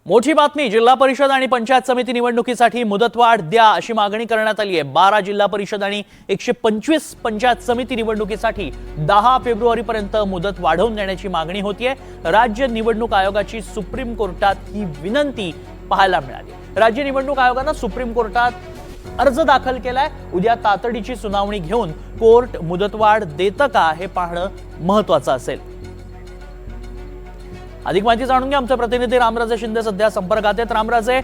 मोठी बातमी, जिल्हा परिषद आणि पंचायत समिती निवडणुकीसाठी मुदतवाढ द्या अशी मागणी करण्यात आली आहे। 12 जिल्हा परिषद आणि 125 पंचायत समिती निवडणुकीसाठी 10 फेब्रुवारीपर्यंत मुदत वाढवून देण्याची मागणी होतीये। राज्य निवडणूक आयोगाची सुप्रीम कोर्टात ही विनंती पाहायला मिळाली। राज्य निवडणूक आयोगाने सुप्रीम कोर्टात अर्ज दाखल केलाय। उद्या तातडीची सुनावणी घेऊन कोर्ट मुदतवाढ देतं का हे पाहणं महत्त्वाचं असेल। अधिक माहिती जाणून घ्या, आमचे प्रतिनिधी रामराजे शिंदे सध्या संपर्कात आहेत। रामराजे,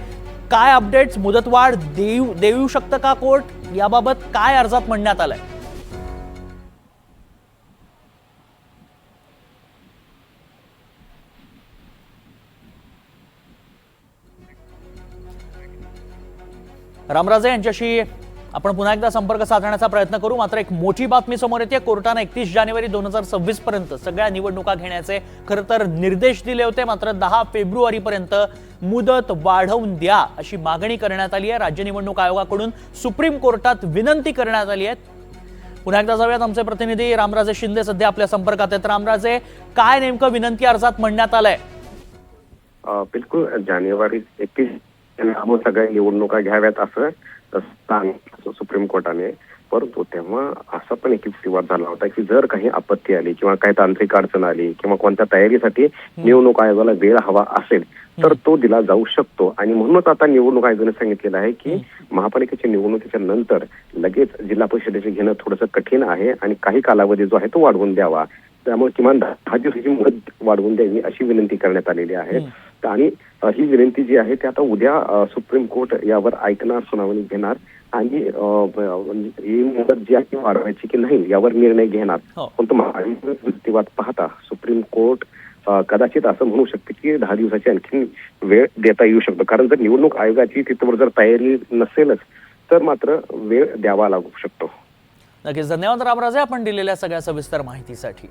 काय अपडेट्स, मुदतवाढ देऊ शकतं का कोर्ट, याबाबत काय अर्जात म्हणण्यात आलंय? रामराजे यांच्याशी आपण पुन्हा एकदा संपर्क साधण्याचा प्रयत्न करू, मात्र एक मोठी बातमी समोर येते। कोर्टाने 31 जानेवारी 2026 पर्यंत सगळ्या निवडणुका घेण्याचे खरं तर निर्देश दिले होते, मात्र 10 फेब्रुवारीपर्यंत मुदत वाढवून द्या अशी मागणी करण्यात आली आहे। राज्य निवडणूक आयोगाकडून सुप्रीम कोर्टात विनंती करण्यात आली आहे। पुन्हा एकदा जाऊयात, आमचे प्रतिनिधी रामराजे शिंदे सध्या आपल्या संपर्कात आहेत। रामराजे, काय नेमकं विनंती अर्जात म्हणण्यात आलंय? बिलकुल, जानेवारी 31 सगळ्या निवडणुका घ्याव्यात असं सांगितलं सुप्रीम कोर्टाने। परंतु तेव्हा असा पण एक युक्तिवाद झाला होता की जर काही आपत्ती आली किंवा काही तांत्रिक अडचण आली किंवा कोणत्या तयारीसाठी निवडणूक आयोगाला वेळ हवा असेल तर तो दिला जाऊ शकतो। आणि म्हणूनच आता निवडणूक आयोगाने सांगितलेलं आहे की महापालिकेच्या निवडणुकीच्या नंतर लगेच जिल्हा परिषदेचे घेणं थोडंसं कठीण आहे आणि काही कालावधी जो आहे तो वाढवून द्यावा। त्यामुळे किमान 10 दिवसाची मुदत वाढवून द्यावी अशी विनंती करण्यात आलेली आहे। आणि ही विनंती जी आहे ती आता उद्या सुप्रीम कोर्ट यावर ऐकणार, सुनावणी घेणार आणि ही मुदत जी आहे ती वाढवायची की नाही यावर निर्णय घेणार। पण युक्तिवाद पाहता सुप्रीम कोर्ट कदाचित असं म्हणू शकते की 10 दिवसाची आणखी वेळ देता येऊ शकतो, कारण जर निवडणूक आयोगाची तिथवर जर तयारी नसेलच तर मात्र वेळ द्यावा लागू शकतो। नक्कीच, धन्यवाद रामराजे आपण दिलेल्या सगळ्या सविस्तर माहितीसाठी।